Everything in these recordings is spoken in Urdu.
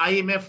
IMF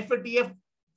FATF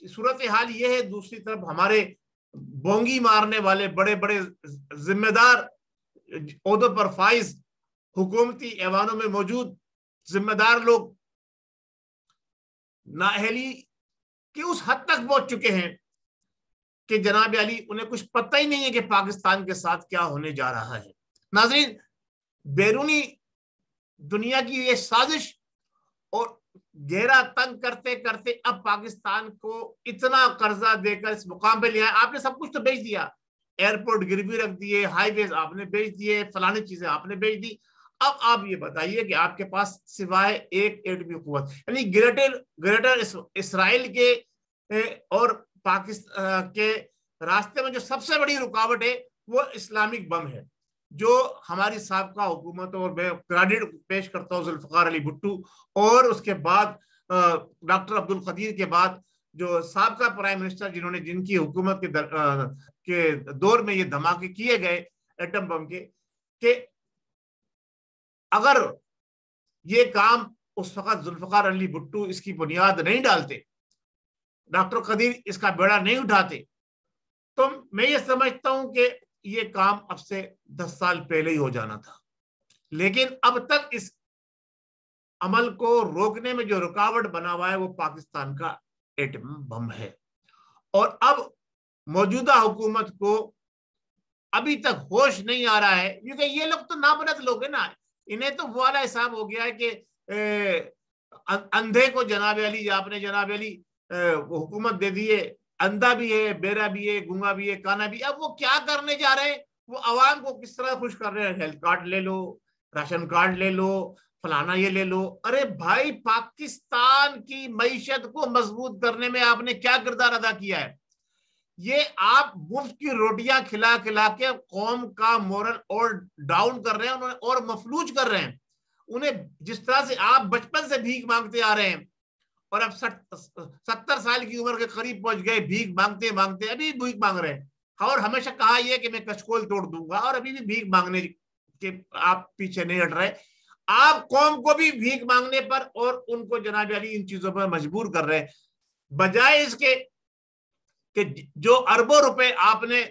صورتحال یہ ہے دوسری طرف ہمارے بونگی مارنے والے بڑے بڑے ذمہ دار عہدوں پر فائز حکومتی ایوانوں میں موجود ذمہ دار لوگ نااہلی کی اس حد تک پہنچ چکے ہیں کہ جناب علی انہیں کچھ پتہ ہی نہیں ہے کہ پاکستان کے ساتھ کیا ہونے جا رہا ہے۔ ناظرین، بیرونی دنیا کی یہ سازش اور گہرا تنگ کرتے کرتے اب پاکستان کو اتنا قرضہ دے کر اس مقام پہ لیا ہے۔ آپ نے سب کچھ تو بیچ دیا، ایئرپورٹ گروی رکھ دیے، ہائی ویز آپ نے بیچ دیے، فلانی چیزیں آپ نے بیچ دی۔ اب آپ یہ بتائیے کہ آپ کے پاس سوائے ایک ایٹمی قوت یعنی گریٹر اسرائیل کے اور پاکستان کے راستے میں جو سب سے بڑی رکاوٹ ہے وہ اسلامک بم ہے، جو ہماری سابقہ حکومت، اور میں کریڈٹ پیش کرتا ہوں ذوالفقار علی بھٹو اور اس کے بعد ڈاکٹر عبد القدیر کے بعد جو سابقہ پرائم منسٹر جنہوں نے جن کی حکومت کے دور میں یہ دھماکے کیے گئے ایٹم بم کے، کہ اگر یہ کام اس وقت ذوالفقار علی بھٹو اس کی بنیاد نہیں ڈالتے، ڈاکٹر قدیر اس کا بیڑا نہیں اٹھاتے، تو میں یہ سمجھتا ہوں کہ یہ کام اب سے 10 سال پہلے ہی ہو جانا تھا۔ لیکن اب تک اس عمل کو روکنے میں جو رکاوٹ بنا ہوا ہے وہ پاکستان کا ایٹم بم ہے، اور اب موجودہ حکومت کو ابھی تک ہوش نہیں آ رہا ہے، کیونکہ یہ لوگ تو نابلد لوگ ہیں نا، انہیں تو وہ والا حساب ہو گیا ہے کہ اندھے کو جناب علی آپ نے جناب علی حکومت دے دیے، اندھا بھی ہے، بیرا بھی ہے، گونگا بھی ہے، کانا بھی ہے۔ اب وہ کیا کرنے جا رہے ہیں؟ وہ عوام کو کس طرح خوش کر رہے ہیں؟ ہیلتھ کارڈ لے لو، راشن کارڈ لے لو، فلانا یہ لے لو۔ ارے بھائی، پاکستان کی معیشت کو مضبوط کرنے میں آپ نے کیا کردار ادا کیا ہے؟ یہ آپ مفت کی روٹیاں کھلا کھلا کے قوم کا مورل اور ڈاؤن کر رہے ہیں، انہیں اور مفلوج کر رہے ہیں۔ انہیں جس طرح سے آپ بچپن سے بھیک مانگتے آ رہے ہیں اور اب 70 سال کی عمر کے قریب پہنچ گئے، بھیک مانگتے مانگتے ابھی بھیک مانگ رہے ہیں، اور ہمیشہ کہا یہ کہ میں کچکول توڑ دوں گا، اور ابھی بھی بھیک مانگنے کے آپ پیچھے نہیں ہٹ رہے۔ آپ قوم کو بھی بھیک مانگنے پر اور ان کو جناب علی ان چیزوں پر مجبور کر رہے ہیں، بجائے اس کے کہ جو اربوں روپے آپ نے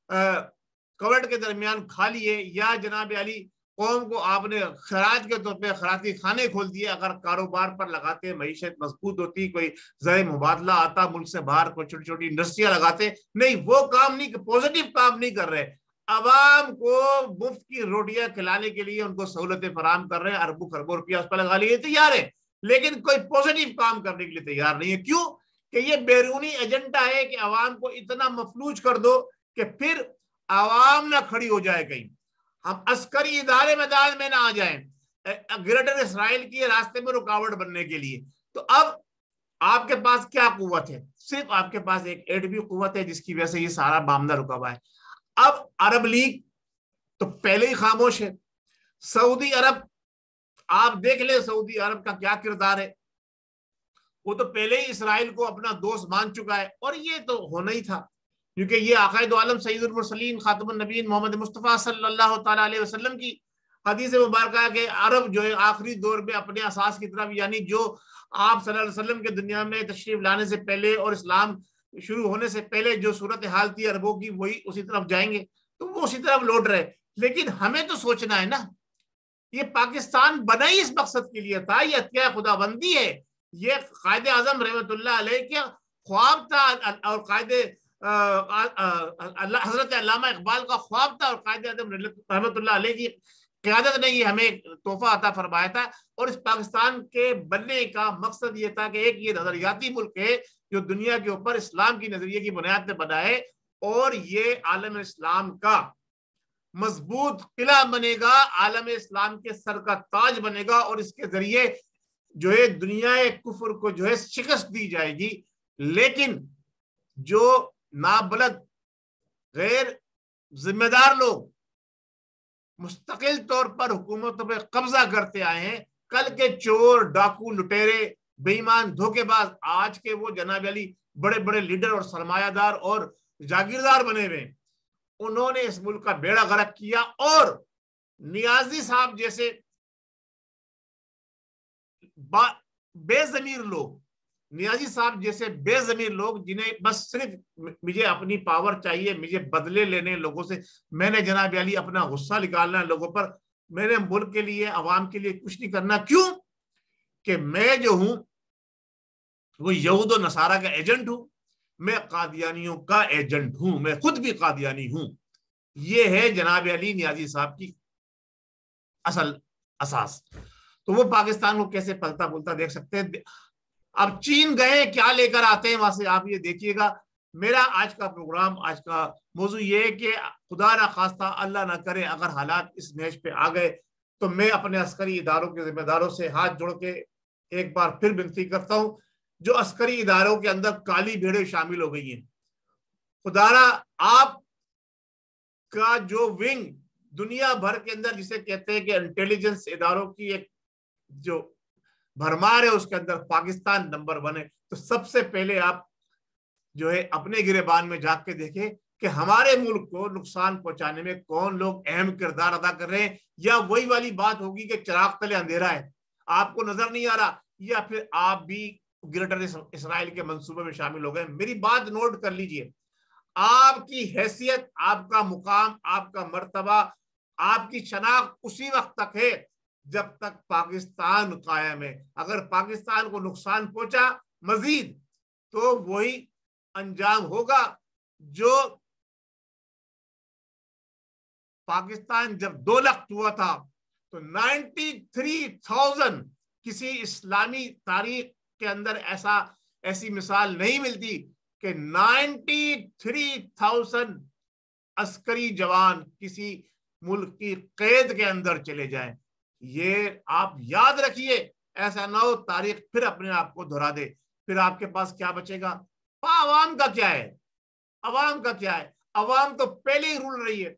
کووڈ کے درمیان کھا لیے، یا جناب علی قوم کو آپ نے خراج کے طور پہ خیراتی خانے کھول دیے، اگر کاروبار پر لگاتے معیشت مضبوط ہوتی، کوئی زر مبادلہ آتا ملک سے باہر، کوئی چھوٹی چھوٹی انڈسٹریاں لگاتے، نہیں وہ کام نہیں، پوزیٹو کام نہیں کر رہے۔ عوام کو مفت کی روٹیاں کھلانے کے لیے ان کو سہولتیں فراہم کر رہے ہیں، اربوں خربوں روپیہ اس پر لگا لیے تیار ہے، لیکن کوئی پوزیٹو کام کرنے کے لیے تیار نہیں ہے۔ کیوں؟ کہ یہ بیرونی ایجنڈا ہے کہ عوام کو اتنا مفلوج کر دو کہ پھر عوام نہ کھڑی ہو جائے، کہیں ہم عسکری ادارے میدان میں نہ آ جائیں گریٹر اسرائیل کی راستے میں رکاوٹ بننے کے لیے۔ تو اب آپ کے پاس کیا قوت ہے؟ صرف آپ کے پاس ایک ایٹمی قوت ہے، جس کی وجہ سے یہ سارا معاملہ رکا ہوا ہے۔ اب عرب لیگ تو پہلے ہی خاموش ہے، سعودی عرب آپ دیکھ لیں سعودی عرب کا کیا کردار ہے، وہ تو پہلے ہی اسرائیل کو اپنا دوست مان چکا ہے، اور یہ تو ہونا ہی تھا، کیونکہ یہ عقائد عالم سید المرسلین خاتم النبیین محمد مصطفیٰ صلی اللہ تعالیٰ علیہ وسلم کی حدیث مبارکہ ہے کہ عرب جو ہے آخری دور میں اپنے اساس کی طرف، یعنی جو آپ صلی اللہ علیہ وسلم کے دنیا میں تشریف لانے سے پہلے اور اسلام شروع ہونے سے پہلے جو صورتحال تھی عربوں کی، وہی اسی طرف جائیں گے، تو وہ اسی طرف لوٹ رہے۔ لیکن ہمیں تو سوچنا ہے نا، یہ پاکستان بنا ہی اس مقصد کے لیے تھا، یہ عطیہ خدا بندی ہے، یہ قائد اعظم رحمت اللہ علیہ کے خواب تھا، اور قائد حضرت علامہ اقبال کا خواب تھا، اور قائد اعظم رحمت اللہ علیہ کی قیادت نے یہ ہمیں تحفہ عطا فرمایا تھا۔ اور اس پاکستان کے بننے کا مقصد یہ تھا کہ ایک یہ نظریاتی ملک ہے جو دنیا کے اوپر اسلام کی نظریے کی بنیاد پہ بنا ہے، اور یہ عالم اسلام کا مضبوط قلعہ بنے گا، عالم اسلام کے سر کا تاج بنے گا، اور اس کے ذریعے جو ہے دنیا کفر کو جو ہے شکست دی جائے گی۔ لیکن جو نابلد غیر ذمہ دار لوگ مستقل طور پر حکومتوں پہ قبضہ کرتے آئے ہیں، کل کے چور ڈاکو لٹیرے بے ایمان دھوکے باز، آج کے وہ جناب علی بڑے بڑے لیڈر اور سرمایہ دار اور جاگیردار بنے ہوئے، انہوں نے اس ملک کا بیڑا غرق کیا، اور نیازی صاحب جیسے بے ضمیر لوگ نیازی صاحب جیسے بے ضمیر لوگ جنہیں بس صرف مجھے اپنی پاور چاہیے, مجھے بدلے لینے لوگوں سے, میں نے جناب علی اپنا غصہ نکالنا ہے لوگوں پر, میرے ملک کے لیے عوام کے لیے کچھ نہیں کرنا. کیوں کہ میں جو ہوں وہ یہود و نصارہ کا ایجنٹ ہوں, میں قادیانیوں کا ایجنٹ ہوں, میں خود بھی قادیانی ہوں. یہ ہے جناب علی نیازی صاحب کی اصل اساس. تو وہ پاکستان کو کیسے پلتا پلتا دیکھ سکتے ہیں. اب چین گئے, کیا لے کر آتے ہیں وہاں سے, آپ یہ دیکھیے گا. میرا آج کا پروگرام, آج کا موضوع یہ ہے کہ خدا نہ خواستہ اللہ نہ کرے اگر حالات اس نیش پہ آ گئے تو میں اپنے عسکری اداروں کے ذمہ داروں سے ہاتھ جوڑ کے ایک بار پھر بنتی کرتا ہوں, جو عسکری اداروں کے اندر کالی بھیڑیں شامل ہو گئی ہیں, خدا نہ آپ کا جو ونگ دنیا بھر کے اندر جسے کہتے ہیں کہ انٹیلیجنس اداروں کی ایک جو بھرمار ہے, اس کے اندر پاکستان نمبر 1 ہے. تو سب سے پہلے آپ جو ہے اپنے گریبان میں جھانک کے دیکھیں کہ ہمارے ملک کو نقصان پہنچانے میں کون لوگ اہم کردار ادا کر رہے ہیں, یا وہی والی بات ہوگی کہ چراغ تلے اندھیرا ہے, آپ کو نظر نہیں آ رہا, یا پھر آپ بھی گریٹر اسرائیل کے منصوبے میں شامل ہو گئے. میری بات نوٹ کر لیجئے, آپ کی حیثیت, آپ کا مقام, آپ کا مرتبہ, آپ کی شناخت اسی وقت تک ہے جب تک پاکستان قائم ہے. اگر پاکستان کو نقصان پہنچا مزید تو وہی انجام ہوگا جو پاکستان جب 2 لاکھ ہوا تھا تو 93,000 کسی اسلامی تاریخ کے اندر ایسی مثال نہیں ملتی کہ 93,000 عسکری جوان کسی ملک کی قید کے اندر چلے جائیں. یہ آپ یاد رکھیے, ایسا نہ ہو تاریخ پھر اپنے آپ کو دہرا دے. پھر آپ کے پاس کیا بچے گا؟ عوام کا کیا ہے؟ عوام کا کیا ہے؟ عوام تو پہلے ہی رول رہی ہے,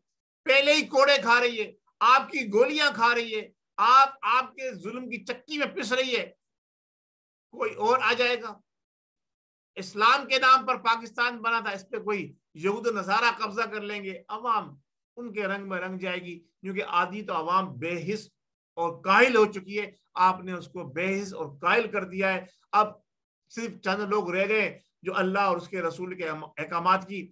پہلے ہی کوڑے کھا رہی ہے, آپ کی گولیاں کھا رہی ہے, آپ کے ظلم کی چکی میں پس رہی ہے. کوئی اور آ جائے گا. اسلام کے نام پر پاکستان بنا تھا, اس پہ کوئی یہود و نصارہ قبضہ کر لیں گے, عوام ان کے رنگ میں رنگ جائے گی, کیونکہ آدھی تو عوام بے حس اور قائل ہو چکی ہے. آپ نے اس کو بے حس اور قائل کر دیا ہے. اب صرف چند لوگ رہ گئے جو اللہ اور اس کے رسول کے احکامات کی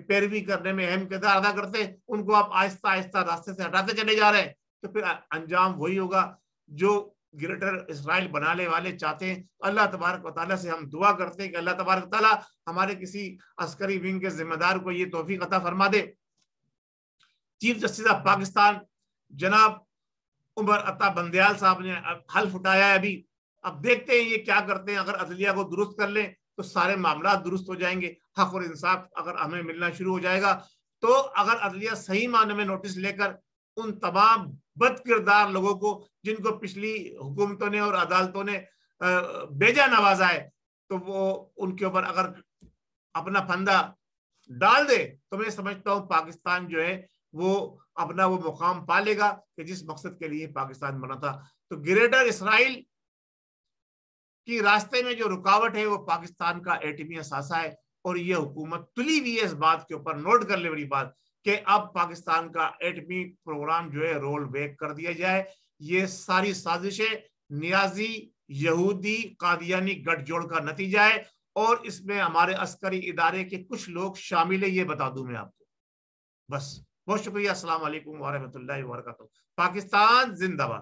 پیروی کرنے میں اہم کردار ادا کرتے ہیں, ان کو آپ آہستہ آہستہ راستے سے ہٹاتے چلے جا رہے ہیں. تو پھر انجام وہی ہوگا جو گریٹر اسرائیل بنانے والے چاہتے ہیں. اللہ تبارک و تعالیٰ سے ہم دعا کرتے ہیں کہ اللہ تبارک و تعالیٰ ہمارے کسی عسکری ونگ کے ذمہ دار کو یہ توفیق عطا فرما دے. چیف جسٹس آف پاکستان جناب عمر عطا بندیال صاحب نے حلف اٹھایا ہے ابھی. اب دیکھتے ہیں یہ کیا کرتے ہیں. اگر عدلیہ کو درست کر لیں تو سارے معاملات درست ہو جائیں گے. حق اور انصاف اگر ہمیں ملنا شروع ہو جائے گا, تو اگر عدلیہ صحیح معنی میں نوٹس لے کر ان تمام بد کردار لوگوں کو جن کو پچھلی حکومتوں نے اور عدالتوں نے بیجا نوازا ہے, تو وہ ان کے اوپر اگر اپنا پھندا ڈال دے تو میں سمجھتا ہوں پاکستان جو ہے وہ اپنا وہ مقام پا لے گا کہ جس مقصد کے لیے پاکستان بنا تھا. تو گریٹر اسرائیل کی راستے میں جو رکاوٹ ہے وہ پاکستان کا ایٹمی اثاثہ ہے, اور یہ حکومت تلی ہوئی ہے اس بات کے اوپر. نوٹ کر لے بڑی بات کہ اب پاکستان کا ایٹمی پروگرام جو ہے رول بیک کر دیا جائے. یہ ساری سازشیں نیازی یہودی قادیانی گٹھ جوڑ کا نتیجہ ہے, اور اس میں ہمارے عسکری ادارے کے کچھ لوگ شامل ہیں, یہ بتا دوں میں آپ کو. بس بہت شکریہ. السلام علیکم ورحمۃ اللہ وبرکاتہ. پاکستان زندہ باد.